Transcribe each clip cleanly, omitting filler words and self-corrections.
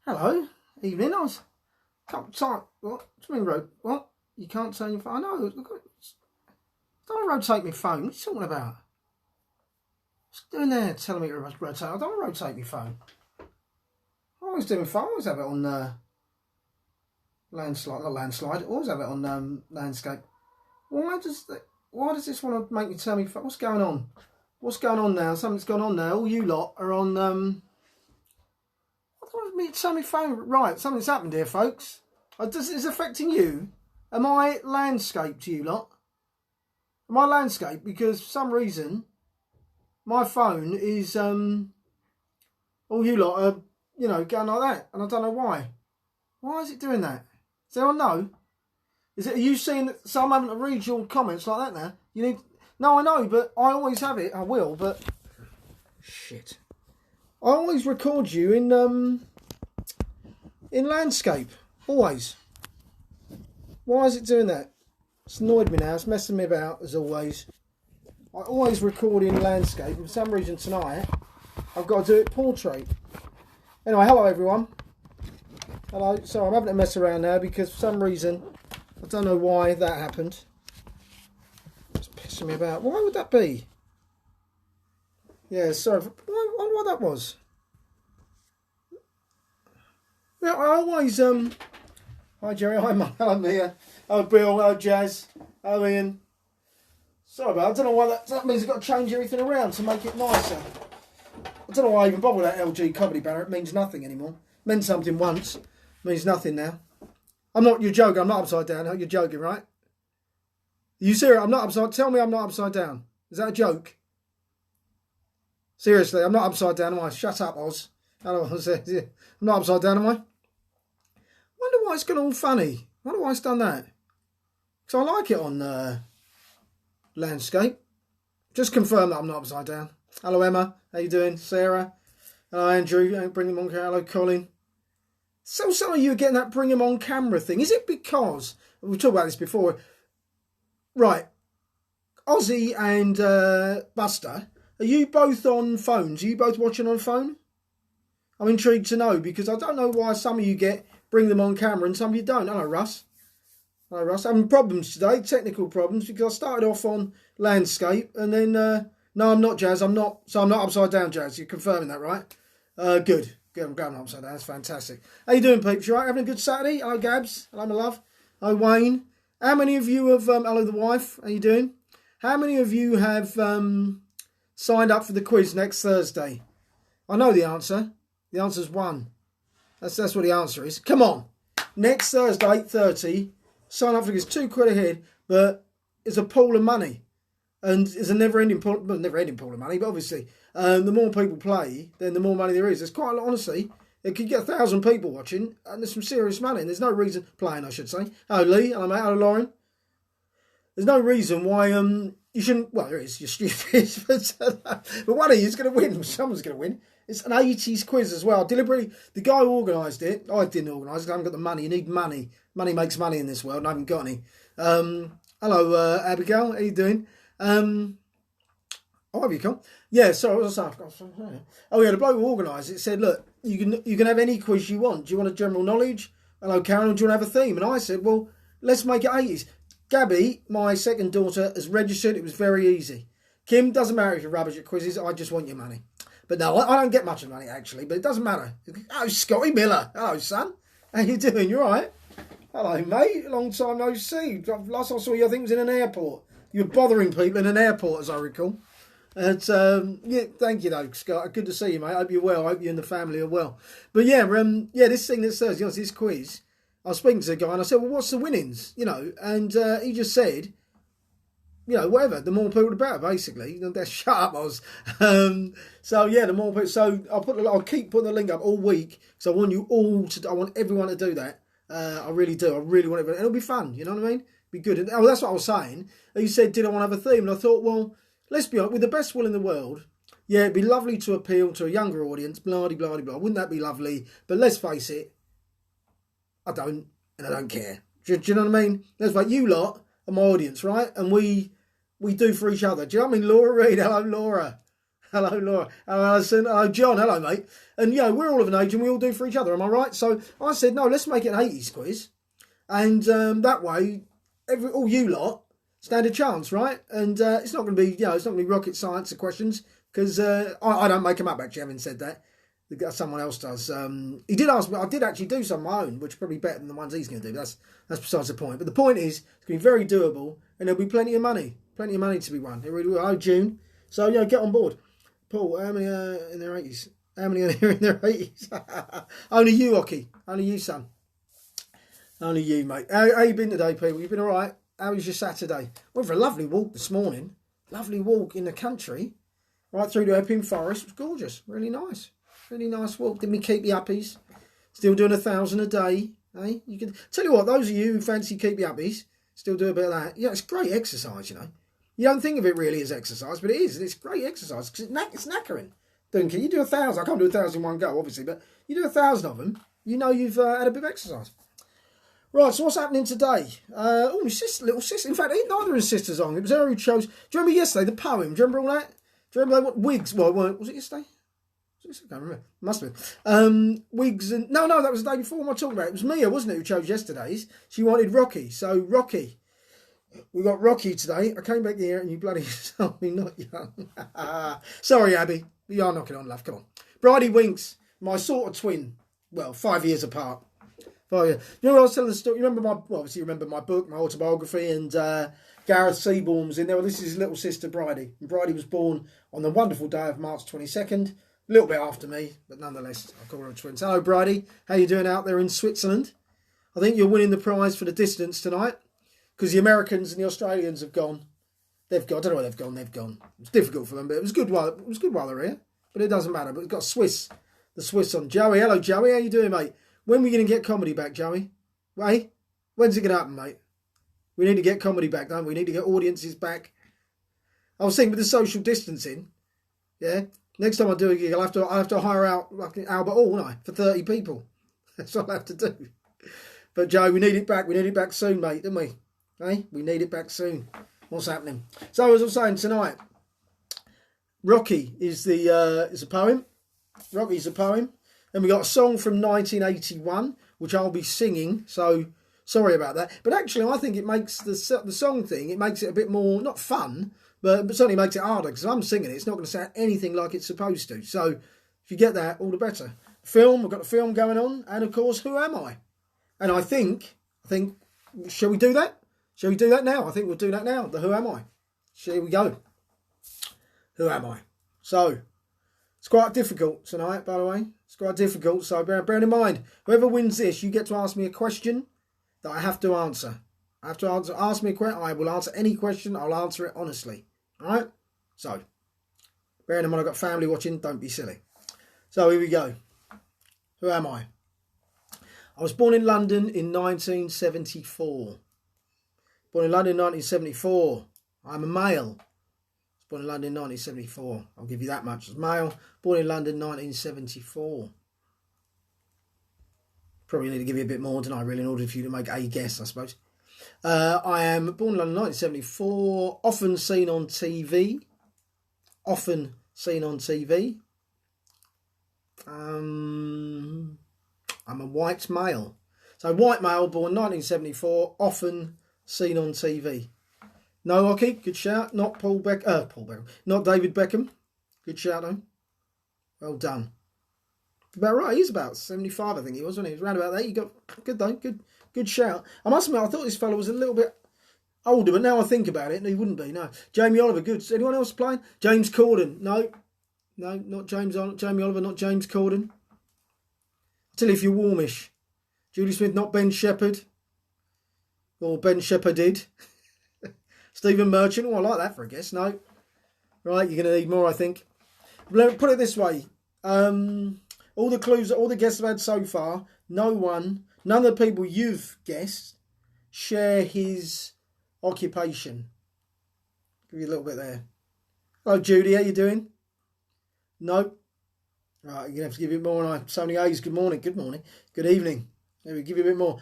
Hello, evening. I was can't time. What? Do you mean what? You can't turn your phone? I know. Don't rotate my phone. What are you talking about? What's doing there? Telling me to rotate. I don't rotate my phone. I always do my phone. I always have it on landslide. Not landslide. I always have it on landscape. Why does this want to make me turn my phone? What's going on? What's going on now? Something's gone on now. All you lot are on I don't want me to turn my phone. Right, something's happened here, folks. Is it affecting you? Am I landscape to you lot? Am I landscape? Because for some reason my phone is all you lot are, going like that, and I don't know why. Why is it doing that? Does anyone know? Are you seeing that? So I'm having to read your comments like that now? No, I know, but I always have it. I will, but shit. I always record you in landscape. Always. Why is it doing that? It's annoyed me now. It's messing me about as always. I always record in landscape. For some reason tonight, I've got to do it portrait. Anyway, hello everyone. Hello. Sorry, I'm having to mess around now because for some reason, I don't know why that happened. It's pissing me about. Why would that be? Yeah, sorry. I wonder what that was. Yeah, I always Hi Jerry, hi Mike, hello Mia, hello Bill, hello Jazz, hello Ian. Sorry about it. I don't know why that means I've got to change everything around to make it nicer. I don't know why I even bother with that LG comedy banner. It means nothing anymore. Meant something once, means nothing now. You're joking, I'm not upside down. You're joking, right? You serious? I'm not upside. Tell me I'm not upside down. Is that a joke? Seriously, I'm not upside down, am I? Shut up, Oz. Hello, Oz. I'm not upside down, am I? Wonder why it's gone all funny. Wonder why it's done that. Because I like it on landscape. Just confirm that I'm not upside down. Hello, Emma. How you doing? Sarah. Hello, Andrew. Bring him on camera. Hello, Colin. So some of you are getting that bring him on camera thing. Is it because... We've talked about this before. Right. Ozzy and Buster... Are you both on phones? Are you both watching on phone? I'm intrigued to know because I don't know why some of you bring them on camera and some of you don't. Hello, Russ. Hello, Russ. Having problems today, technical problems, because I started off on landscape and then... no, I'm not, Jazz. I'm not upside down, Jazz. You're confirming that, right? Good. I'm going upside down. That's fantastic. How you doing, peeps? You all right? Having a good Saturday? Hello, Gabs. Hello, my love. Hello, Wayne. How many of you have... hello, the wife. How you doing? How many of you have... signed up for the quiz next Thursday? I know the answer. The answer's 1. That's what the answer is. Come on. Next Thursday, 8:30. Sign up for this. £2 a head, but it's a pool of money. And it's a never-ending pool of money, but obviously, the more people play, then the more money there is. There's quite a lot, honestly. It could get 1,000 people watching, and there's some serious money. And there's no reason... Playing, I should say. Hello, Lee. Hello, mate. Hello, Lauren. There's no reason why... You shouldn't... Well, there is. You're stupid. But one of you is going to win. Someone's going to win. It's an 80s quiz as well. Deliberately, the guy who organised it... I didn't organise it. I haven't got the money. You need money. Money makes money in this world, and I haven't got any. Hello, Abigail. How you doing? Oh, have you come? Yeah, sorry. What was I saying? Oh, yeah, the bloke who organised it said, look, you can have any quiz you want. Do you want a general knowledge? Hello, Karen. Or do you want to have a theme? And I said, well, let's make it 80s. Gabby, my second daughter, has registered. It was very easy. Kim, doesn't matter if you're rubbish at quizzes. I just want your money. But no, I don't get much of money, actually. But it doesn't matter. Oh, Scotty Miller. Hello, son. How you doing? You all right? Hello, mate. Long time no see. Last I saw you, I think, was in an airport. You were bothering people in an airport, as I recall. Yeah, thank you, though, Scott. Good to see you, mate. I hope you're well. I hope you and the family are well. But yeah, this thing that says, this quiz... I was speaking to the guy and I said, well, what's the winnings? And he just said, whatever, the more people the better, basically. Shut up, Oz. So, yeah, the more people. So, I'll keep putting the link up all week because I want you all I want everyone to do that. I really do. I really want everyone. And it'll be fun, you know what I mean? Be good. And, that's what I was saying. He said, did I want to have a theme? And I thought, well, let's be honest, with the best will in the world, yeah, it'd be lovely to appeal to a younger audience, blah, blah, blah, blah. Wouldn't that be lovely? But let's face it, I don't, and I don't care. Do you know what I mean? That's like you lot are my audience, right? And we do for each other. Do you know what I mean? Laura Reid, hello Laura. Hello, Laura. Hello, Alison. Hello, John. Hello, mate. And, you know, we're all of an age and we all do for each other. Am I right? So I said, no, let's make it an 80s quiz. And that way, all you lot stand a chance, right? And it's not going to be, you know, it's not going to be rocket science of questions because I don't make them up, actually, having said that. Someone else does. He did ask me. I did actually do some of my own, which are probably better than the ones he's going to do. That's besides the point. But the point is, it's going to be very doable, and there'll be plenty of money to be won. Here we go. Oh, June. So yeah, get on board. Paul, how many in their 80s? How many are here in their 80s? Only you, Oki. Only you, son. Only you, mate. How you been today, people? You been all right? How was your Saturday? Went for a lovely walk this morning. Lovely walk in the country, right through the Epping Forest. It was gorgeous. Really nice. Really nice walk. Did me keep the uppies. Still doing 1,000 a day. Eh? You can tell you what, those of you who fancy keep the uppies, still do a bit of that. Yeah, it's great exercise, you know. You don't think of it really as exercise, but it is. It's great exercise because it's knackering. Don't you? You do 1,000. I can't do 1,000 in one go, obviously, but you do 1,000 of them, you know you've had a bit of exercise. Right, so what's happening today? My little sister. In fact, neither of his sisters on. It was her who chose. Do you remember yesterday, the poem? Do you remember all that? Do you remember what wigs? Well, was it yesterday? I can't remember. Must have been. Wigs and... No, that was the day before. What am I talking about? It was Mia, wasn't it, who chose yesterday's? She wanted Rocky. So, Rocky. We got Rocky today. I came back here and you bloody told me not young. Sorry, Abby. You are knocking on, love. Come on. Bridie Winks, my sort of twin. Well, 5 years apart. 5 years. You know what I was telling the story? You remember obviously you remember my book, my autobiography, and Gareth Seaborn was in there. Well, this is his little sister, Bridie. And Bridie was born on the wonderful day of March 22nd. A little bit after me, but nonetheless, I call her a twin. Hello, Bridie. How you doing out there in Switzerland? I think you're winning the prize for the distance tonight because the Americans and the Australians have gone. They've gone. I don't know where they've gone. They've gone. It's difficult for them, but it was good while they're here. But it doesn't matter. But we've got the Swiss on. Joey, hello, Joey. How you doing, mate? When are we going to get comedy back, Joey? Hey, when's it going to happen, mate? We need to get comedy back, don't we? We need to get audiences back. I was thinking with the social distancing, yeah. Next time I do a gig, I'll have to hire out like Albert Hall, won't I, for 30 people. That's what I'll have to do. But Joe, we need it back. We need it back soon, mate, don't we? Hey, we need it back soon. What's happening? So as I was saying tonight, Rocky is a poem. Rocky's a poem, and we got a song from 1981, which I'll be singing. So sorry about that. But actually, I think it makes the song thing. It makes it a bit more not fun. But certainly makes it harder because I'm singing it. It's not going to sound anything like it's supposed to. So if you get that, all the better. Film, I've got the film going on. And of course, Who Am I? And I think, shall we do that? Shall we do that now? I think we'll do that now. The Who Am I? Here we go. Who am I? So, it's quite difficult tonight, by the way. It's quite difficult. So bear in mind, whoever wins this, you get to ask me a question that I have to answer. I have to ask me a question. I will answer any question. I'll answer it honestly. All right? So, bearing in mind I've got family watching, don't be silly. So, here we go. Who am I? I was born in London in 1974. Born in London in 1974. I'm a male. I was born in London in 1974. I'll give you that much. As male. Born in London 1974. Probably need to give you a bit more, don't I, really, in order for you to make a guess, I suppose. I am born in London 1974, often seen on TV. I'm a white male. So white male, born 1974, often seen on TV. No, Oki, good shout. Not Paul Beckham. Not David Beckham. Good shout, though. Well done. About right, he's about 75, I think he was, wasn't he? He was around about that. You got good though, good shout. I must admit, I thought this fellow was a little bit older, but now I think about it, he wouldn't be. No, Jamie Oliver, good. Anyone else playing? James Corden, no, not Jamie Oliver, not James Corden. I'll tell you if you're warmish. Julie Smith, not Ben Shepherd, or Ben Shepherded. Stephen Merchant. Oh, I like that for a guess. No, right, you're going to need more, I think. Let me put it this way. All the clues, all the guests I've had so far, none of the people you've guessed share his occupation. Give you a little bit there. Hello, Judy, how you doing? No. Right, you're going to have to give you a bit more. Sony Hayes, good morning. Good evening. Maybe give you a bit more.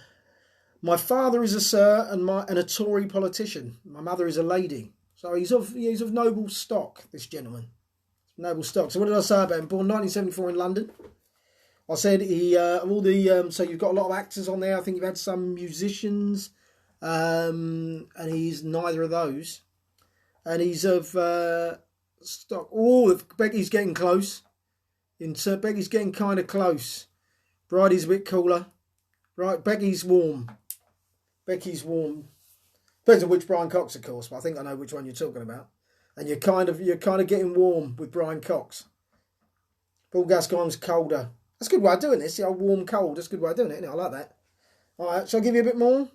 My father is a sir and a Tory politician. My mother is a lady. So he's of noble stock, this gentleman. Noble stock. So what did I say about him? Born 1974 in London. I said he of all the so you've got a lot of actors on there. I think you've had some musicians, and he's neither of those. And he's of stock. Oh, Becky's getting close. Becky's getting kind of close. Bridie's a bit cooler. Right, Becky's warm. Becky's warm. Depends on which Brian Cox, of course, but I think I know which one you're talking about. And you're kind of getting warm with Brian Cox. Paul Gascoigne's colder. That's a good way of doing this. The old warm cold. That's a good way of doing it, isn't it? I like that. All right, shall I give you a bit more?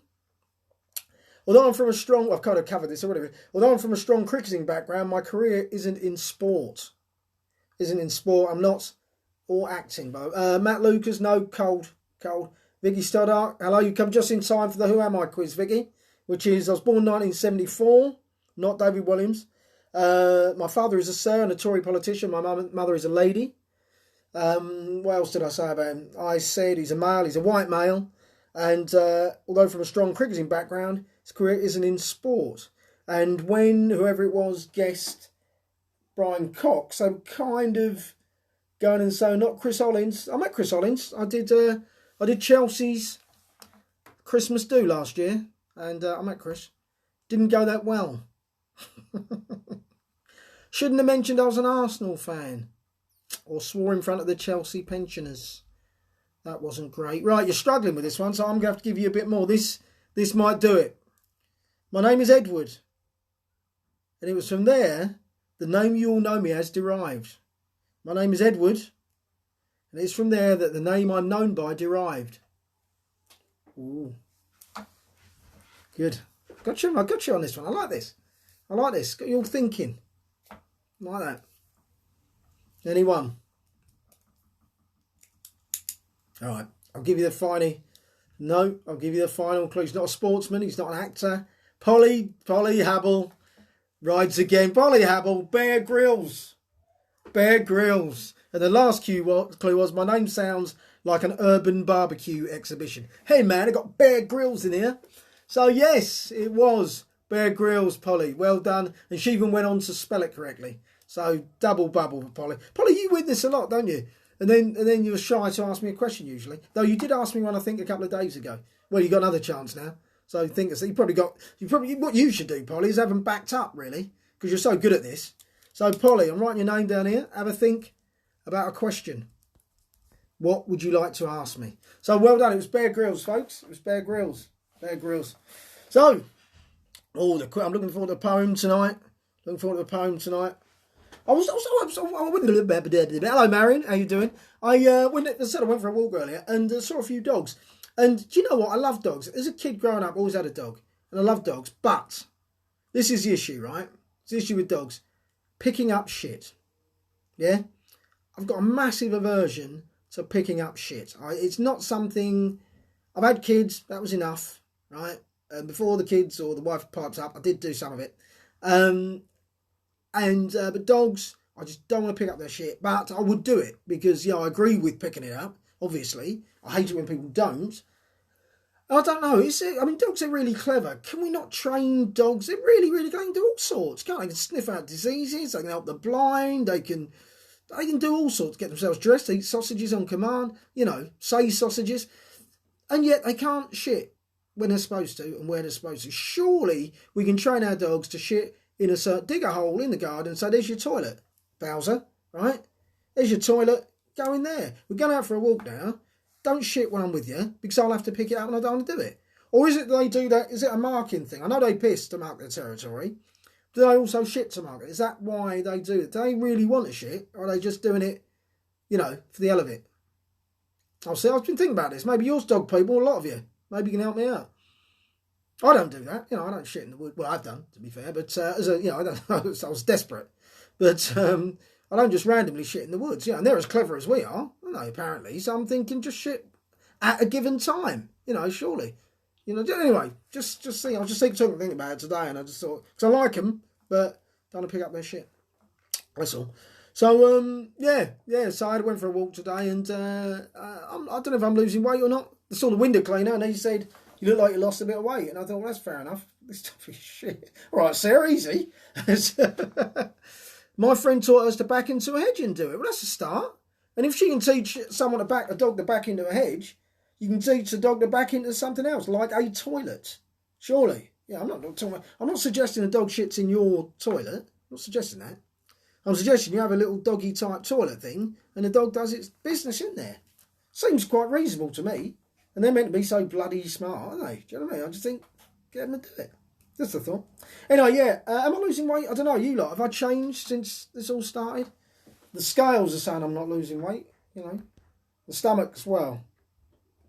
Although I'm from a strong... I've kind of covered this already. Although I'm from a strong cricketing background, my career isn't in sport. I'm not... Or acting. Matt Lucas, no, cold. Vicky Stoddart, hello, you come just in time for the Who Am I quiz, Vicky, which is, I was born 1974, not David Williams. My father is a sir and a Tory politician. My mother is a lady. What else did I say about him? I said he's a male, he's a white male. And although from a strong cricketing background, his career isn't in sport. And when whoever it was guessed Brian Cox, I'm kind of going and saying, not Chris Hollins. I met Chris Hollins. I did Chelsea's Christmas do last year, and I met Chris. Didn't go that well. Shouldn't have mentioned I was an Arsenal fan, or swore in front of the Chelsea pensioners. That wasn't great. Right, you're struggling with this one, so I'm going to have to give you a bit more. This might do it. My name is Edward, and it was from there the name you all know me as derived. My name is Edward, and it's from there that the name I'm known by derived. Ooh. Good. I got you on this one. I like this. Got you all thinking. Like that. Anyone? All right. I'll give you the final. No, I'll give you the final clue. He's not a sportsman. He's not an actor. Polly Habble rides again. Polly Habble. Bear Grylls. And the last clue was, my name sounds like an urban barbecue exhibition. Hey man, I got Bear Grylls in here. So yes, it was Bear Grylls, Polly. Well done. And she even went on to spell it correctly. So double bubble for Polly. Polly, you win this a lot, don't you? And then you're shy to ask me a question usually. Though you did ask me one, I think, a couple of days ago. Well, you got another chance now. So what you should do, Polly, is have them backed up, really, because you're so good at this. So, Polly, I'm writing your name down here. Have a think about a question. What would you like to ask me? So, well done. It was Bear Grylls, folks. It was Bear Grylls. So, I'm looking forward to the poem tonight. Hello, Marion. How you doing? I went for a walk earlier and saw a few dogs. And do you know what? I love dogs. As a kid growing up, I always had a dog. And I love dogs. But this is the issue, right? It's the issue with dogs. Picking up shit. Yeah? I've got a massive aversion to picking up shit. It's not something... I've had kids. That was enough, right? Before the kids or the wife pipes up, I did do some of it. But dogs, I just don't want to pick up their shit. But I would do it because, I agree with picking it up, obviously. I hate it when people don't. I don't know. Dogs are really clever. Can we not train dogs? They're really, really going to do all sorts. They can sniff out diseases. They can help the blind. They can do all sorts. Get themselves dressed. Eat sausages on command. Say sausages. And yet they can't shit when they're supposed to and where they're supposed to. Surely we can train our dogs to shit in a certain... Dig a hole in the garden and say, there's your toilet, Bowser. Right? There's your toilet. Go in there. We're going out for a walk now. Don't shit when I'm with you because I'll have to pick it up and I don't want to do it. Or is it they do that? Is it a marking thing? I know they piss to mark their territory. Do they also shit to mark it? Is that why they do it? Do they really want to shit? Or are they just doing it, for the hell of it? I've been thinking about this. Maybe yours dog people, a lot of you. Maybe you can help me out. I don't do that. I don't shit in the wood. Well, I've done, to be fair. But I was desperate. But I don't just randomly shit in the woods. And they're as clever as we are. Apparently. So I'm thinking just shit at a given time. Surely. Anyway, just see. I was just thinking about it today, and I just thought, because I like them, but don't want to pick up their shit. That's all. So So I went for a walk today, and I don't know if I'm losing weight or not. I saw the window cleaner, and he said, "You look like you lost a bit of weight," and I thought, well, that's fair enough. This stuff is shit. All right, Sarah, easy. My friend taught us to back into a hedge and do it. Well, that's a start. And if she can teach someone to back a dog to back into a hedge, you can teach the dog to back into something else, like a toilet. Surely. Yeah, I'm not suggesting a dog shits in your toilet. I'm not suggesting that. I'm suggesting you have a little doggy type toilet thing and the dog does its business in there. Seems quite reasonable to me. And they're meant to be so bloody smart, aren't they? Do you know what I mean? I just think, get them to do it. Just a thought. Anyway, yeah. Am I losing weight? I don't know. You lot, have I changed since this all started? The scales are saying I'm not losing weight, you know. The stomach as well.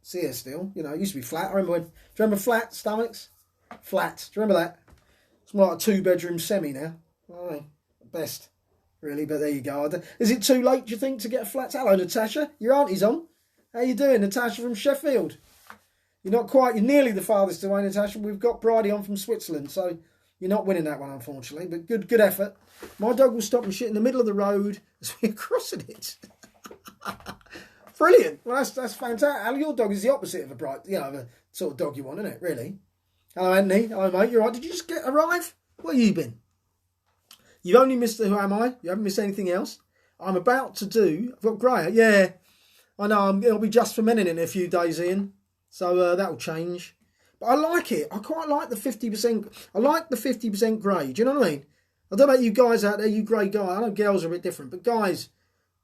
It's here still. You know, it used to be flat. Do you remember flat stomachs? Flat. Do you remember that? It's more like a 2-bedroom semi now. Oh, best, really, but there you go. Is it too late, do you think, to get a flat? Hello, Natasha. Your auntie's on. How you doing, Natasha from Sheffield? You're not quite, you're nearly the farthest away, Natasha. We've got Bridie on from Switzerland, so you're not winning that one, unfortunately, but good effort. My dog will stop and shit in the middle of the road as we're crossing it. Brilliant. Well, that's fantastic. Your dog is the opposite of the sort of dog you want, isn't it, really? Hello, Anthony. Hello, mate. You all right? Did you just arrive? Where have you been? You've only missed the Who Am I? You haven't missed anything else? I'm about to do... I've got Grey. Yeah. I know. It'll be Just for Men in a few days, Ian. So that'll change. But I like it. I quite like the 50%. I like the 50% grey. Do you know what I mean? I don't know about you guys out there, you grey guys. I know girls are a bit different. But guys,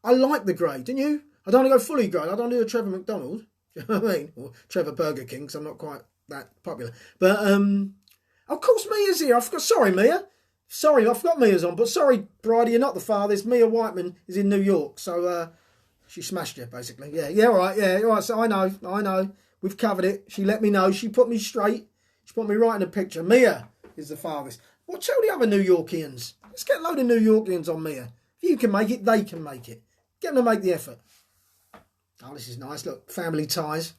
I like the grey. Don't you? I don't want to go fully grey. I don't do a Trevor McDonald. Do you know what I mean? Or Trevor Burger King, because I'm not quite that popular. But, of course, Mia's here. Sorry, Mia. Sorry, I forgot Mia's on. But sorry, Bridie, you're not the farthest. Mia Whiteman is in New York. So, she smashed you, basically. Yeah, all right. Yeah, all right. So I know. We've covered it. She let me know. She put me straight. She put me right in the picture. Mia is the farthest. Well, tell the other New Yorkians. Let's get a load of New Yorkians on Mia. If you can make it, they can make it. Get them to make the effort. Oh, this is nice. Look, family ties.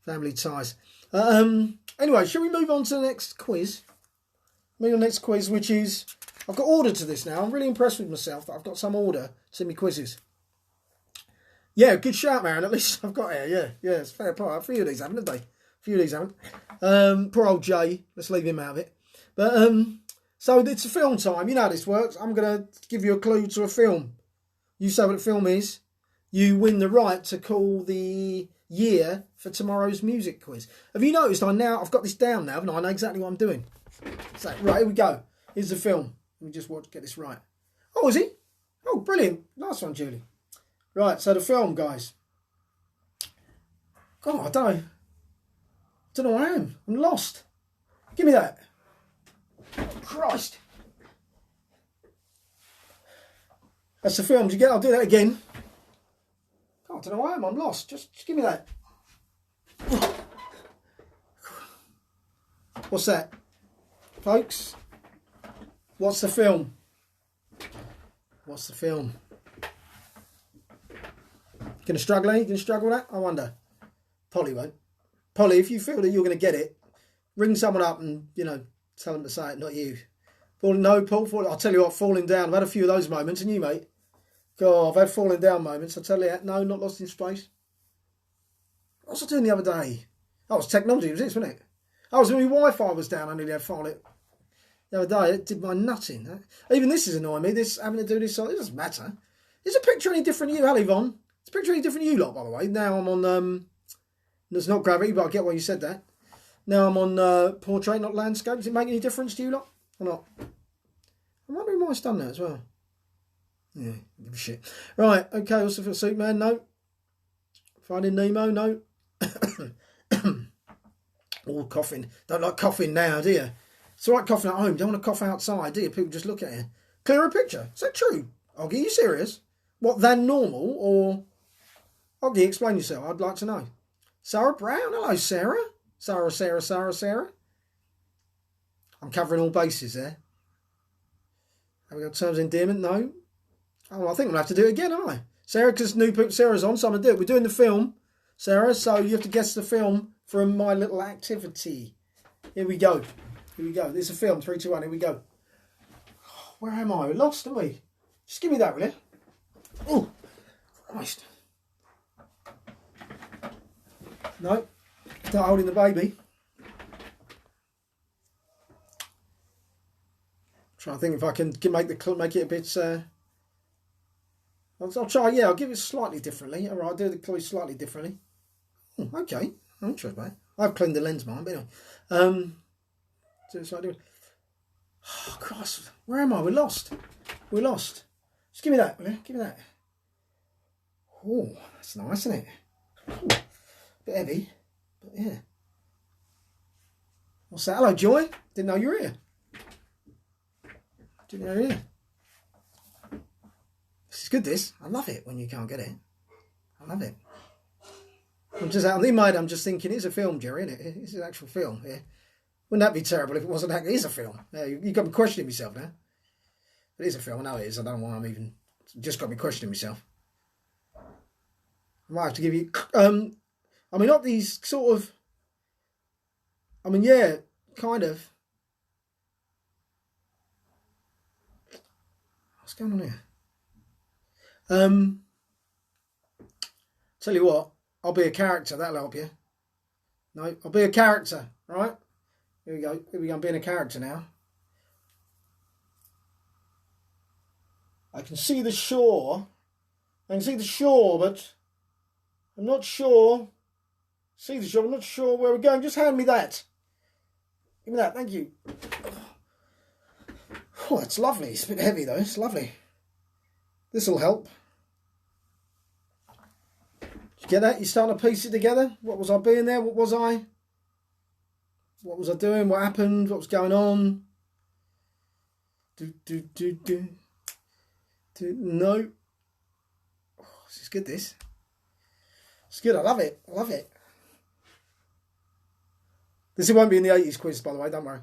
Family ties. Anyway, shall we move on to the next quiz? Move on to the next quiz, which is... I've got order to this now. I'm really impressed with myself that I've got some order to my quizzes. Yeah, good shout, Marion. At least I've got here. Yeah, it's fair play. A few of these haven't they? A few of these haven't. Poor old Jay. Let's leave him out of it. But, so it's a film time. You know how this works. I'm going to give you a clue to a film. You say what the film is. You win the right to call the year for tomorrow's music quiz. Have you noticed I've got this down now, haven't I? I know exactly what I'm doing. So, right, here we go. Here's the film. Let me just get this right. Oh, is he? Oh, brilliant. Nice one, Julie. Right, so the film, guys. God, I don't know where I am. I'm lost. Give me that. Oh, Christ. That's the film. I'll do that again. God, I don't know where I am. I'm lost. Just give me that. What's that? Folks, what's the film? What's the film? Going to struggle, eh? You going to struggle with that? I wonder. Polly won't. Polly, if you feel that you're going to get it, ring someone up and, tell them to say it, not you. Paul, I'll tell you what, falling down. I've had a few of those moments, and you, mate? God, I've had falling down moments. I tell you that. No, not lost in space. What was I doing the other day? Oh, it was technology, was it, wasn't it? Oh, it was when my Wi-Fi was down. I nearly had fallen it. The other day, it did my nutting. Even this is annoying me. This having to do this, it doesn't matter. Is a picture any different to you, Ali Von? It's a picture any different to you lot, by the way. Now I'm on, it's not gravity, but I get why you said that. Now I'm on portrait, not landscape. Does it make any difference to you lot or not? I wonder who might have done that as well. Yeah, give a shit. Right, okay, what's the Superman? No. Finding Nemo? No. Oh, coughing. Don't like coughing now, do you? It's all right coughing at home. Don't want to cough outside, do you? People just look at you. Clearer picture. Is that true? Oggy, are you serious? What, than normal, or... Oggy, explain yourself. I'd like to know. Sarah Brown? Hello, Sarah. Sarah. I'm covering all bases there. Have we got terms of endearment? No. Oh, I think we'll have to do it again, aren't I? Sarah, because Sarah's on, so I'm going to do it. We're doing the film, Sarah, so you have to guess the film from my little activity. Here we go. This is a film. 3, 2, 1. Here we go. Where am I? We're lost, aren't we? Just give me that, will you? Oh, Christ. No, not holding the baby. Trying to think if I can make it a bit I'll try, yeah, I'll give it slightly differently. All right, I'll do the clue slightly differently. Okay, I'm interested by it. I've cleaned the lens, mine, but anyway. So I do. Oh, Christ, where am I? We're lost. We're lost. Just give me that, will you? Give me that. Oh, that's nice, isn't it? Ooh, bit heavy, but yeah. What's that? Hello, Joy. Didn't know you were here. Didn't know you were here. This is good, this. I love it when you can't get it. I love it. I'm just out in my head, I'm just thinking, it's a film, Jerry, isn't it? It's an actual film, yeah. Wouldn't that be terrible if it wasn't that? It is a film. Yeah, you've got me questioning myself now. It is a film. I know it is. I don't know why I'm even... Just got me questioning myself. I might have to give you... I mean, not these sort of... I mean, yeah, kind of. What's going on here? Tell you what, I'll be a character. That'll help you. No, I'll be a character, right? Here we go. Here we go. I'm being a character now. I can see the shore. I can see the shore, but I'm not sure. See the shore, I'm not sure where we're going. Just hand me that. Give me that. Thank you. Oh, it's lovely. It's a bit heavy, though. It's lovely. This will help. Did you get that? You starting to piece it together? What was I being there? What was I? What was I doing? What happened? What was going on? No. Oh, this is good, this. It's good. I love it. I love it. This won't be in the 80s quiz, by the way. Don't worry.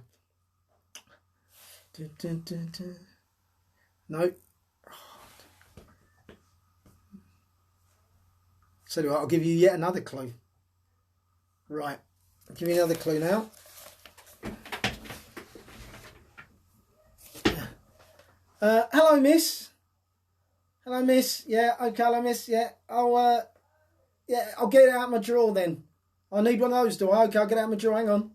No. So I'll give you yet another clue. Right. I'll give you another clue now. Hello, miss. Hello, miss. Yeah, okay, hello, miss. Yeah, I'll get it out of my drawer then. I need one of those, do I? Okay, I'll get it out of my drawer. Hang on.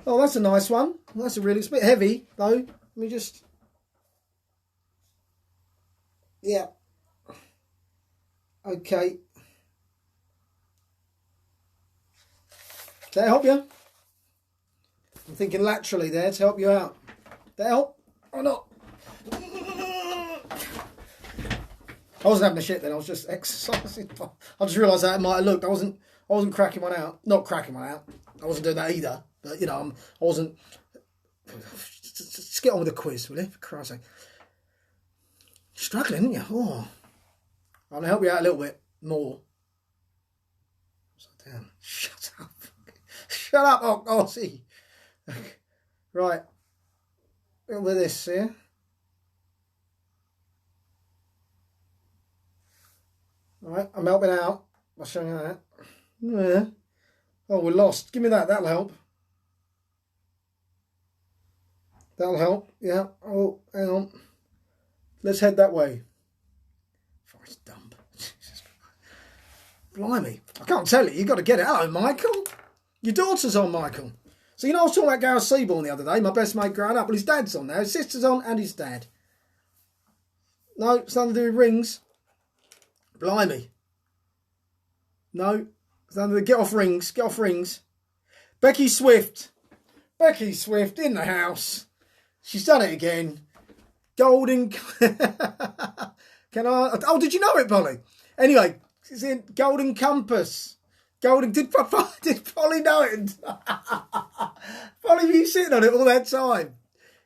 Oh, that's a nice one. That's a really... It's a bit heavy, though. Let me just... Yeah. Okay. Does that help you? I'm thinking laterally there to help you out. That help or not? I wasn't having a shit then. I was just exercising. I just realised that it might have looked. I wasn't cracking one out. Not cracking one out. I wasn't doing that either. But you know, I wasn't. Just get on with the quiz, will you? For Christ's sake. Struggling, aren't you? Oh, I'm gonna help you out a little bit more. Damn. Shut up. Shut up, Aussie. Right. A little bit of this here. Right, I'm helping out. I'll show you that. Yeah. Oh, we're lost. Give me that. That'll help. That'll help. Yeah. Oh, hang on. Let's head that way. Forest dump. Jesus Christ. Blimey. I can't tell you. You've got to get it. Hello, Michael. Your daughter's on, Michael. So, you know, I was talking about Gareth Seaborn the other day, my best mate growing up. Well, his dad's on now. His sister's on and his dad. No, it's nothing to do with rings. Blimey. No. It's nothing to do with... Get off rings. Get off rings. Becky Swift. Becky Swift in the house. She's done it again. Golden... Can I... Oh, did you know it, Polly? Anyway, it's in Golden Compass. Golden... Did Polly know it? Polly been sitting on it all that time.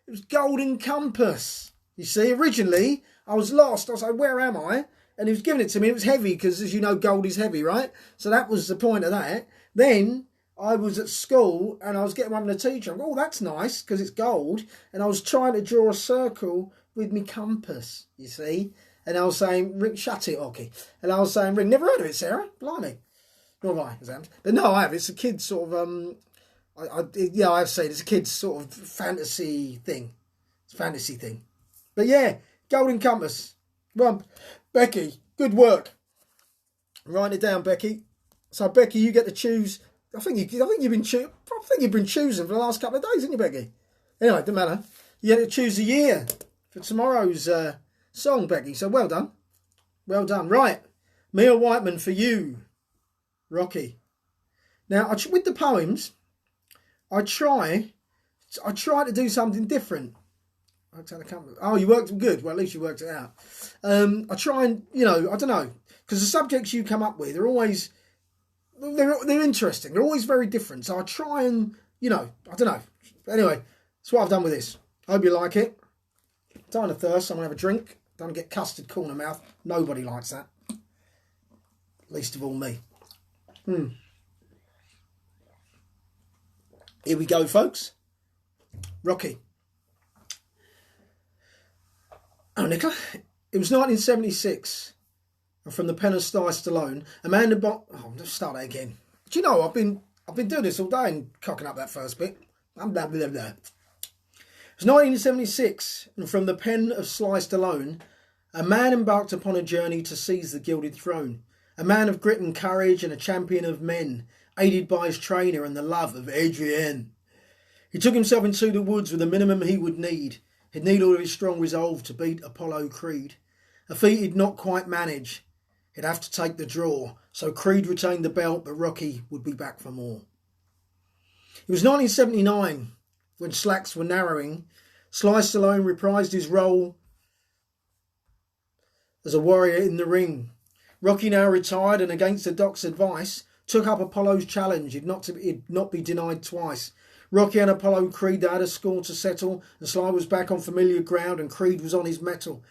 It was Golden Compass. You see, originally, I was lost. I was like, where am I? And he was giving it to me. It was heavy because, as you know, gold is heavy, right? So that was the point of that. Then I was at school and I was getting one from the teacher. I go, oh, that's nice because it's gold. And I was trying to draw a circle with my compass, you see. And I was saying, ring, shut it, okay. And I was saying, ring. Never heard of it, Sarah. Blimey. Nor have I, exams. But no, I have. It's a kid's sort of, yeah, I have said it's a kid's sort of fantasy thing. It's a fantasy thing. But yeah, Golden Compass. Well, Becky, good work. Write it down, Becky. So, Becky, you get to choose. I think you've been choosing for the last couple of days, haven't you, Becky? Anyway, doesn't matter. You get to choose a year for tomorrow's song, Becky. So well done. Well done. Right. Mia Whiteman for you, Rocky. Now, with the poems, I try to do something different. Oh, you worked good. Well, at least you worked it out. I try and, I don't know, because the subjects you come up with are always, they're interesting. They're always very different. So I try and, I don't know. Anyway, that's what I've done with this. I hope you like it. Dying of thirst. I'm going to have a drink. Don't get custard corner mouth. Nobody likes that. Least of all me. Here we go, folks. Rocky. Oh, Nicola. It was 1976. And from the pen of Sly Stallone, Amanda let's start that again. Do you know, I've been doing this all day and cocking up that first bit. Blah, blah, blah, blah. It was 1976, and from the pen of Sly Stallone, a man embarked upon a journey to seize the gilded throne. A man of grit and courage and a champion of men, aided by his trainer and the love of Adrienne. He took himself into the woods with the minimum he would need. He'd need all of his strong resolve to beat Apollo Creed. A feat he'd not quite manage. He'd have to take the draw, so Creed retained the belt, but Rocky would be back for more. It was 1979, when slacks were narrowing. Sly Stallone reprised his role as a warrior in the ring. Rocky, now retired and against the doc's advice, took up Apollo's challenge. He'd not be denied twice. Rocky and Apollo Creed had a score to settle, and Sly was back on familiar ground and Creed was on his mettle.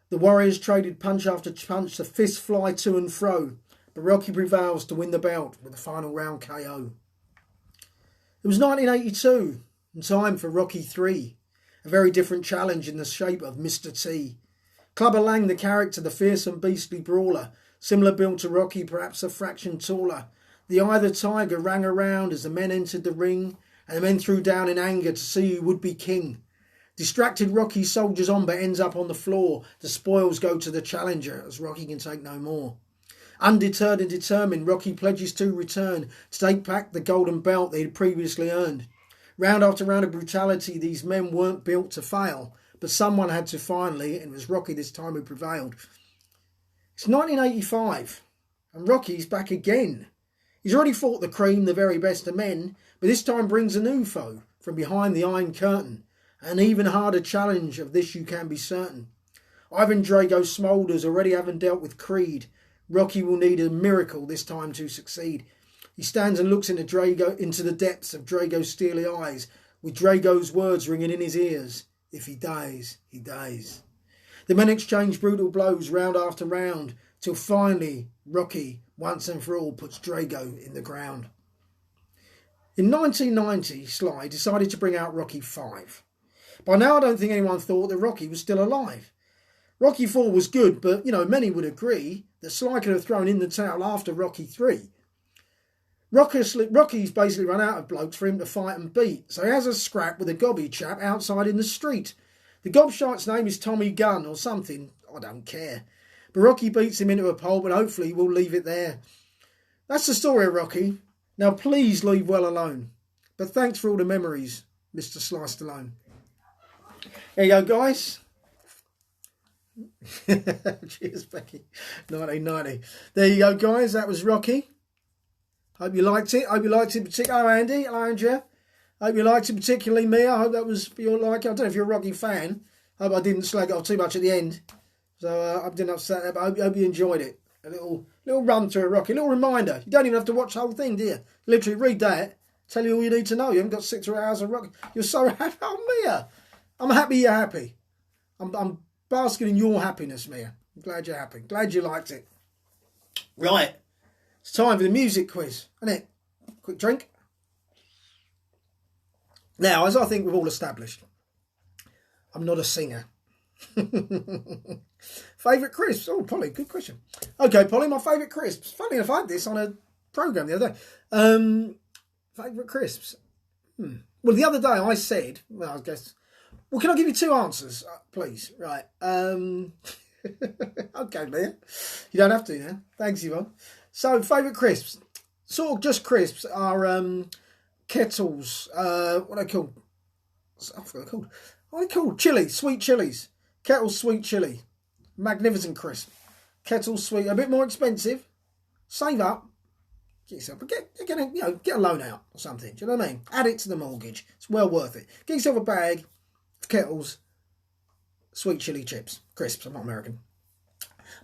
The warriors traded punch after punch, the fists fly to and fro, but Rocky prevails to win the belt with the final round KO. It was 1982, and time for Rocky III, a very different challenge in the shape of Mr. T. Clubber Lang, the character, the fearsome beastly brawler, similar build to Rocky, perhaps a fraction taller. The eye of the tiger rang around as the men entered the ring, and the men threw down in anger to see who would be king. Distracted Rocky soldiers on but ends up on the floor. The spoils go to the challenger as Rocky can take no more. Undeterred and determined, Rocky pledges to return to take back the golden belt they had previously earned. Round after round of brutality, these men weren't built to fail, but someone had to finally, and it was Rocky this time who prevailed. It's 1985, and Rocky's back again. He's already fought the cream, the very best of men, but this time brings a new foe from behind the Iron Curtain. An even harder challenge of this you can be certain. Ivan Drago smoulders, already having dealt with Creed. Rocky will need a miracle this time to succeed. He stands and looks into the depths of Drago's steely eyes, with Drago's words ringing in his ears. If he dies, he dies. The men exchange brutal blows round after round, till finally Rocky, once and for all, puts Drago in the ground. In 1990, Sly decided to bring out Rocky V. By now I don't think anyone thought that Rocky was still alive. Rocky IV was good, but, many would agree that Sly could have thrown in the towel after Rocky III. Rocky's basically run out of blokes for him to fight and beat, so he has a scrap with a gobby chap outside in the street. The gobshite's name is Tommy Gunn or something, I don't care. But Rocky beats him into a pole, but hopefully we'll leave it there. That's the story of Rocky. Now please leave well alone. But thanks for all the memories, Mr. Sly Stallone. There you go, guys. Cheers, Becky. 1990. There you go, guys. That was Rocky. Hope you liked it. Hope you liked it particularly. Hello, Andy. Hello, Andrea. Hope you liked it particularly, Mia. I hope that was for your liking. I don't know if you're a Rocky fan. Hope I didn't slag it off too much at the end. So I didn't upset that, but I hope you enjoyed it. A little run through a Rocky. A little reminder. You don't even have to watch the whole thing, do you? Literally read that. Tell you all you need to know. You haven't got 6 or 8 hours of Rocky. You're so happy. Oh, Mia. I'm happy you're happy. I'm basking in your happiness, Mia. I'm glad you're happy. Glad you liked it. Right. It's time for the music quiz, isn't it? Quick drink. Now, as I think we've all established, I'm not a singer. Favourite crisps? Oh, Polly, good question. Okay, Polly, my favourite crisps. Funny enough, I had this on a programme the other day. Favourite crisps? Well, the other day I said, well, I guess... Well, can I give you 2 answers, please? Right. Okay, Leah. You don't have to now. Thanks, Yvonne. So, favourite crisps. Sort of just crisps are Kettles. What are they called? I forgot what they're called. What are they called? Chili. Sweet chilies. Kettles sweet chili. Magnificent crisp. Kettle sweet, a bit more expensive. Save up. Get yourself, but get a loan out or something. Do you know what I mean? Add it to the mortgage. It's well worth it. Get yourself a bag of Kettles sweet chili chips, crisps. I'm not American.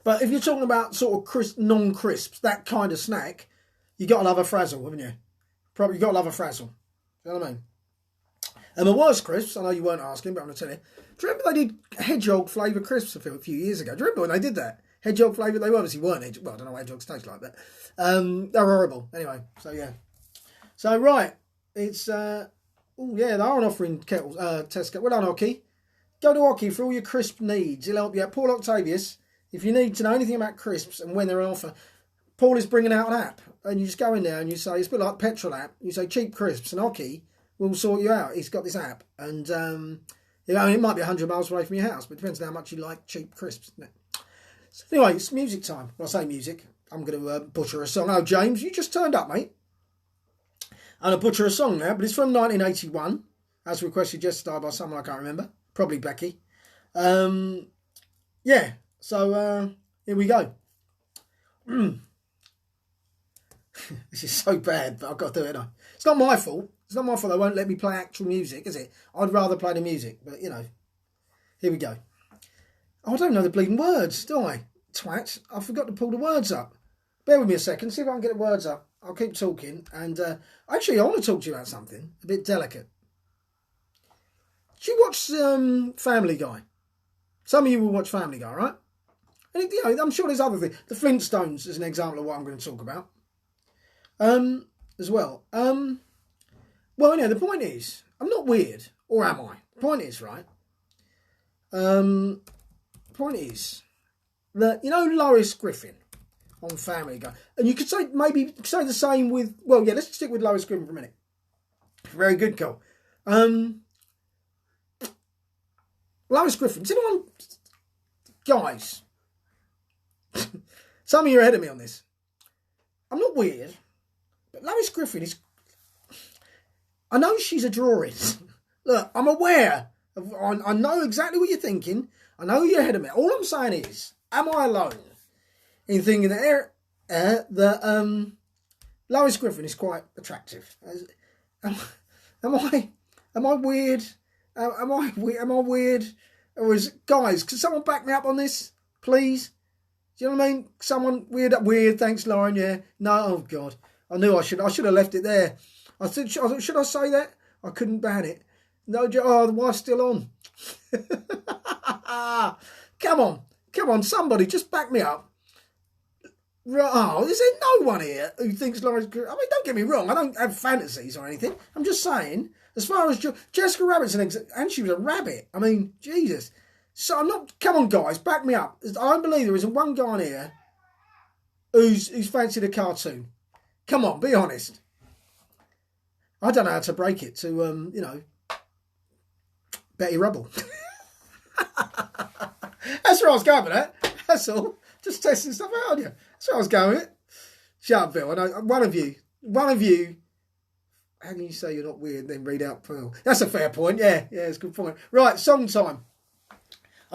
But if you're talking about sort of crisp, non-crisps, that kind of snack, you got to love a Frazzle, haven't you? Probably got to love a Frazzle. You know what I mean? And the worst crisps, I know you weren't asking, but I'm going to tell you. Do you remember they did hedgehog flavour crisps a few years ago? Do you remember when they did that? Hedgehog flavour, they obviously weren't hedgehog. Well, I don't know what hedgehogs taste like, but they're horrible. Anyway, so yeah. So, right, it's, oh yeah, they are offering Kettles, Tesco. Well done, Hockey. Go to Hockey for all your crisp needs. He'll help you out. Paul Octavius, if you need to know anything about crisps and when they're on offer, Paul is bringing out an app. And you just go in there and you say, it's a bit like petrol app. You say cheap crisps and Hockey will sort you out. He's got this app. And, it might be 100 miles away from your house, but it depends on how much you like cheap crisps. So anyway, it's music time. When I say music, I'm going to butcher a song. Oh, James, you just turned up, mate. I'm going to butcher a song now, but it's from 1981, as requested yesterday by someone I can't remember. Probably Becky. Yeah, so here we go. This is so bad, but I've got to do it. It's not my fault. It's not my fault they won't let me play actual music, is it? I'd rather play the music, but, here we go. Oh, I don't know the bleeding words, do I? Twat. I forgot to pull the words up. Bear with me a second, see if I can get the words up. I'll keep talking. And actually, I want to talk to you about something a bit delicate. Do you watch Family Guy? Some of you will watch Family Guy, right? And I'm sure there's other things. The Flintstones is an example of what I'm going to talk about. As well. Well, the point is, I'm not weird, or am I? The point is, right? The point is that, Lois Griffin on Family Guy. And you could say, maybe say the same with, well, yeah, let's stick with Lois Griffin for a minute. Very good, Cole. Lois Griffin. Does anyone, guys, some of you are ahead of me on this. I'm not weird, but Lois Griffin is, I know she's a drawing. Look, I'm aware. I know exactly what you're thinking. I know you're ahead of me. All I'm saying is, am I alone in thinking that Lois Griffin is quite attractive? Am I weird? Am I weird? Or guys, can someone back me up on this, please? Do you know what I mean? Someone weird. Thanks, Lauren. Yeah. No. Oh God. I knew I should have left it there. I thought, should I say that? I couldn't ban it. No. Oh, the wife's still on. Come on. Somebody just back me up. Oh, is there no one here who thinks Lauren? I mean, don't get me wrong. I don't have fantasies or anything. I'm just saying. As far as Jessica Rabbit's and she was a rabbit. I mean, Jesus. So I'm not. Come on, guys, back me up. I don't believe there isn't one guy in here who's fancied a cartoon. Come on, be honest. I don't know how to break it to Betty Rubble. That's where I was going with that. That's all. Just testing stuff out on you. That's where I was going with it. Shut up, Bill. I know one of you. How can you say you're not weird and then read out Pearl? That's a fair point. Yeah, it's a good point. Right, song time. I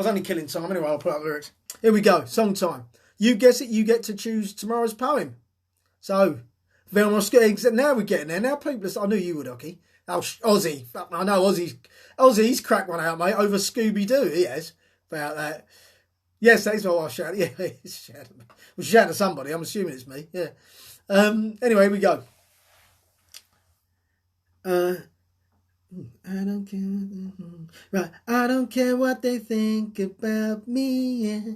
was only killing time. Anyway, I'll put up the lyrics. Here we go. Song time. You guess it. You get to choose tomorrow's poem. So, now we're getting there. Now people are... I knew you would, Ocky. Oh, Ozzy. I know Ozzy's cracked one out, mate, over Scooby-Doo. He has. About that. Yes, that's what I shouted. Yeah, he's shouting. Well, shouting to somebody. I'm assuming it's me. Yeah. Anyway, here we go. I don't care. Right. I don't care what they think about me. Yeah.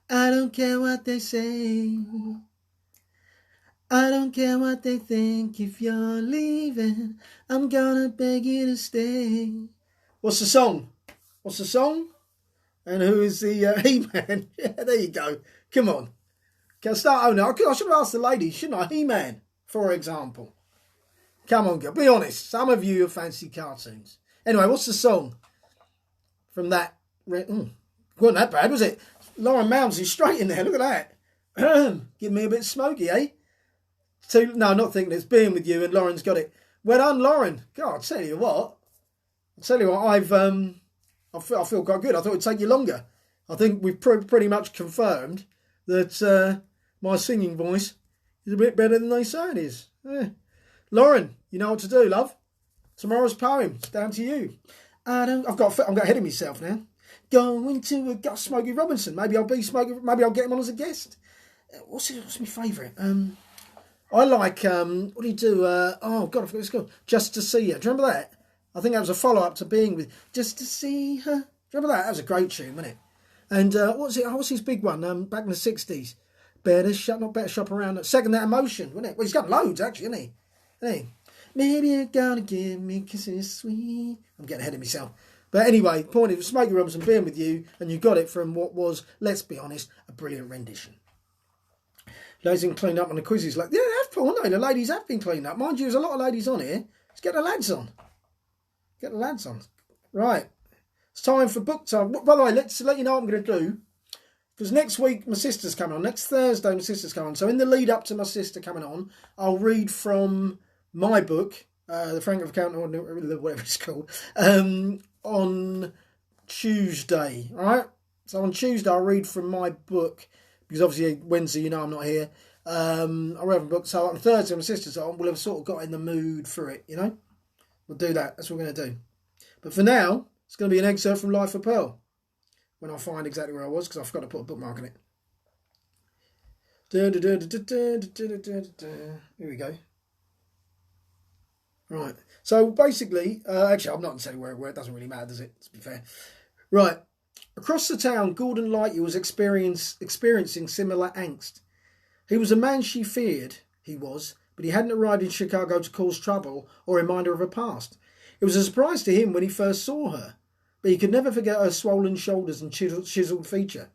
I don't care what they say. I don't care what they think. If you're leaving, I'm gonna beg you to stay. What's the song? And who is the He-Man? Yeah, there you go. Come on. Can I start? Oh no, I should have asked the lady, shouldn't I? He-Man, for example. Come on, girl. Be honest. Some of you have fancy cartoons. Anyway, what's the song? From that... wasn't that bad, was it? Lauren Moundsey's straight in there. Look at that. Give me a bit smoky, eh? No, not thinking it's being with you, and Lauren's got it. Well done, Lauren. God, I'll tell you what, I feel quite good. I thought it'd take you longer. I think we've pretty much confirmed that my singing voice is a bit better than they say it is. Yeah. Lauren, you know what to do, love. Tomorrow's poem, it's down to you. I'm getting ahead of myself now. Going to a Smokey Robinson. Maybe I'll be Smokey. Maybe I'll get him on as a guest. What's my favourite? I like what do you do? Oh God, I forgot what it's called. Just to See Her. Do you remember that? I think that was a follow up to Being With. Just to See Her. Do you remember that? That was a great tune, wasn't it? And what's his big one? Back in the 60s. Better shop around. Second That Emotion, wasn't it? Well, he's got loads actually, isn't he? Maybe you're gonna give me kisses sweet. I'm getting ahead of myself. But anyway, point is, Smokey Robinson, Being With You, and you got it from what was, let's be honest, a brilliant rendition. Ladies have cleaned up on the quizzes. Like, yeah, they have, haven't they? The ladies have been cleaned up. Mind you, there's a lot of ladies on here. Let's get the lads on. Get the lads on. Right. It's time for book time. By the way, let's let you know what I'm going to do. Because next week, my sister's coming on. Next Thursday, my sister's coming on. So in the lead up to my sister coming on, I'll read from my book, The Frank of Count, or whatever it's called, on Tuesday. All right? So on Tuesday, I'll read from my book. Because obviously Wednesday, you know I'm not here. I'll read a book. So on Thursday, my sister's on. We'll have sort of got in the mood for it, you know? We'll do that. That's what we're going to do. But for now, it's going to be an excerpt from Life of Pearl. When I find exactly where I was, because I forgot to put a bookmark on it. Here we go. Right. So basically, actually, I'm not going to tell you where it doesn't really matter, does it? To be fair. Right. Across the town, Gordon Lightyear was experiencing similar angst. He was a man she feared, he was, but he hadn't arrived in Chicago to cause trouble or remind her of her past. It was a surprise to him when he first saw her, but he could never forget her swollen shoulders and chiseled feature.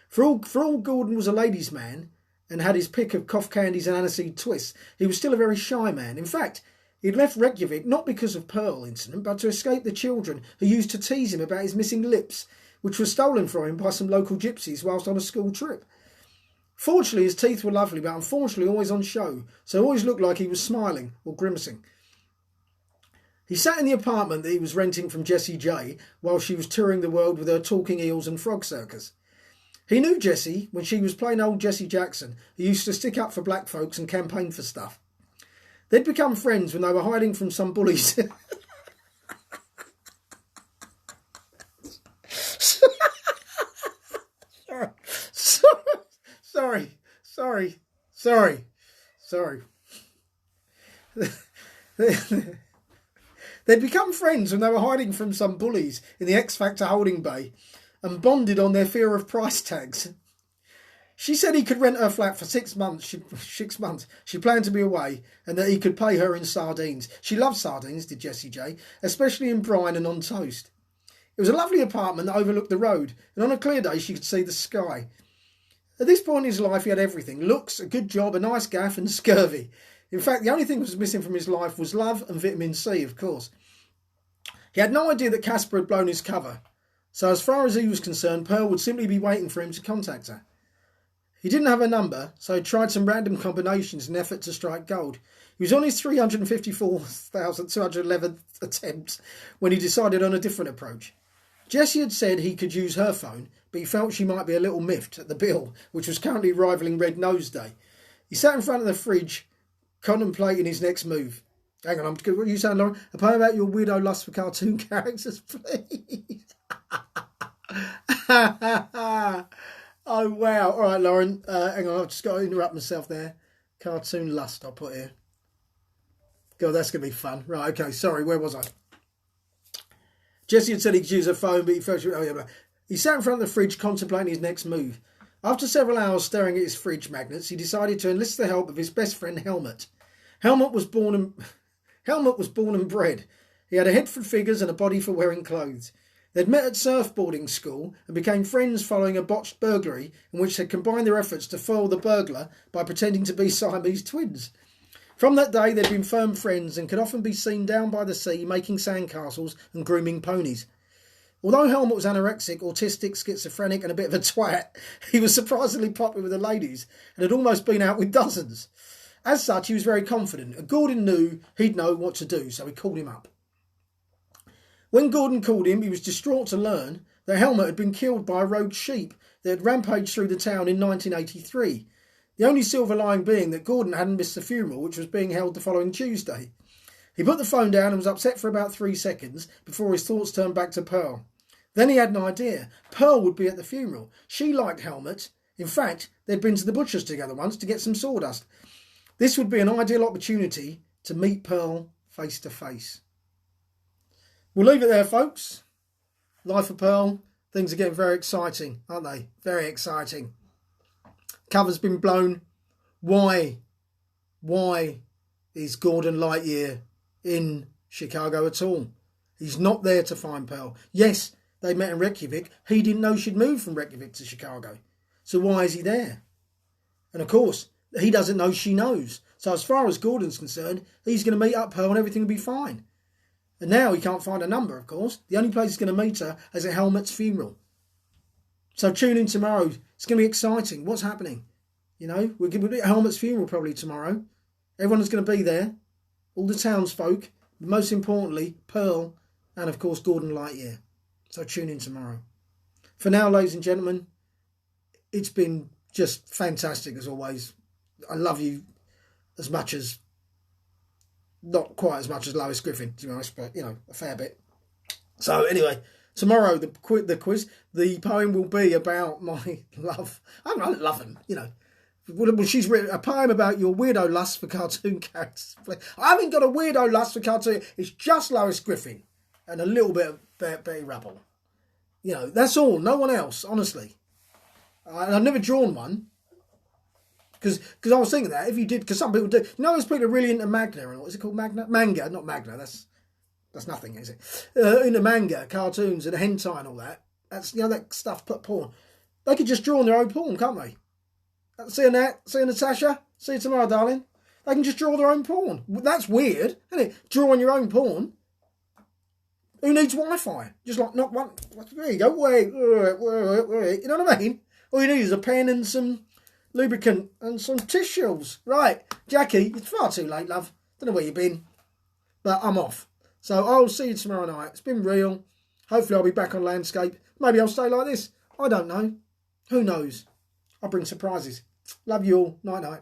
For all Gordon was a ladies' man and had his pick of cough candies and aniseed twists, he was still a very shy man. In fact, he'd left Reykjavik not because of Pearl incident, but to escape the children who used to tease him about his missing lips, which were stolen from him by some local gypsies whilst on a school trip. Fortunately, his teeth were lovely, but unfortunately always on show, so it always looked like he was smiling or grimacing. He sat in the apartment that he was renting from Jessie J while she was touring the world with her talking eels and frog circus. He knew Jessie when she was plain old Jessie Jackson, who used to stick up for black folks and campaign for stuff. They'd become friends when they were hiding from some bullies. Sorry. They'd become friends when they were hiding from some bullies in the X Factor holding bay and bonded on their fear of price tags. She said he could rent her flat for 6 months. 6 months. She planned to be away and that he could pay her in sardines. She loved sardines, did Jessie J, especially in brine and on toast. It was a lovely apartment that overlooked the road, and on a clear day she could see the sky. At this point in his life he had everything: looks, a good job, a nice gaff and scurvy. In fact, the only thing that was missing from his life was love and vitamin C, of course. He had no idea that Casper had blown his cover, so as far as he was concerned, Pearl would simply be waiting for him to contact her. He didn't have her number, so he tried some random combinations in an effort to strike gold. He was on his 354,211th attempt when he decided on a different approach. Jessie had said he could use her phone, but he felt she might be a little miffed at the bill, which was currently rivalling Red Nose Day. He sat in front of the fridge, contemplating his next move. Hang on, what are you saying, Lauren? A poem about your weirdo lust for cartoon characters, please. Oh, wow. All right, Lauren. Hang on, I've just got to interrupt myself there. Cartoon lust, I'll put here. God, that's going to be fun. Right, okay, sorry, where was I? Jessie had said he could use her phone, but he felt... He sat in front of the fridge contemplating his next move. After several hours staring at his fridge magnets, he decided to enlist the help of his best friend, Helmut. Helmut was born and bred. He had a head for figures and a body for wearing clothes. They'd met at surfboarding school and became friends following a botched burglary in which they combined their efforts to foil the burglar by pretending to be Siamese twins. From that day, they'd been firm friends and could often be seen down by the sea making sandcastles and grooming ponies. Although Helmut was anorexic, autistic, schizophrenic and a bit of a twat, he was surprisingly popular with the ladies and had almost been out with dozens. As such, he was very confident, and Gordon knew he'd know what to do, so he called him up. When Gordon called him, he was distraught to learn that Helmet had been killed by a rogue sheep that had rampaged through the town in 1983. The only silver lining being that Gordon hadn't missed the funeral, which was being held the following Tuesday. He put the phone down and was upset for about 3 seconds before his thoughts turned back to Pearl. Then he had an idea. Pearl would be at the funeral. She liked Helmet. In fact, they'd been to the butcher's together once to get some sawdust. This would be an ideal opportunity to meet Pearl face to face. We'll leave it there, folks. Life of Pearl. Things are getting very exciting, aren't they? Very exciting. Cover's been blown. Why is Gordon Lightyear in Chicago at all? He's not there to find Pearl. Yes, they met in Reykjavik. He didn't know she'd moved from Reykjavik to Chicago. So why is he there? And of course, he doesn't know she knows. So as far as Gordon's concerned, he's going to meet up Pearl and everything will be fine. And now he can't find a number, of course. The only place he's going to meet her is at Helmet's funeral. So tune in tomorrow. It's going to be exciting. What's happening? You know, we're going to be at Helmet's funeral probably tomorrow. Everyone's going to be there. All the townsfolk. But most importantly, Pearl and, of course, Gordon Lightyear. So tune in tomorrow. For now, ladies and gentlemen, it's been just fantastic as always. I love you as much as, not quite as much as Lois Griffin, to be honest, but, you know, a fair bit. So anyway, tomorrow, the quiz, the poem will be about my love. I love him, you know. Well, she's written a poem about your weirdo lust for cartoon characters. I haven't got a weirdo lust for cartoon. It's just Lois Griffin and a little bit of Betty Rubble. You know, that's all. No one else, honestly. And I've never drawn one. Because I was thinking that if you did, because some people do. You know, those people are really into Magna. What is it called? Magna? Manga, not Magna. That's nothing, is it? Into manga, cartoons, and hentai and all that. That's, you know, that stuff, porn. They could just draw on their own porn, can't they? See you, Nat. See you, Natasha. See you tomorrow, darling. They can just draw their own porn. That's weird, isn't it? Draw on your own porn. Who needs Wi-Fi? Just like, not one. There you go. Wait. You know what I mean? All you need is a pen and some lubricant and some tissues. Right, Jackie, it's far too late, love. Don't know where you've been. But I'm off. So I'll see you tomorrow night. It's been real. Hopefully I'll be back on Landscape. Maybe I'll stay like this. I don't know. Who knows? I'll bring surprises. Love you all. Night night.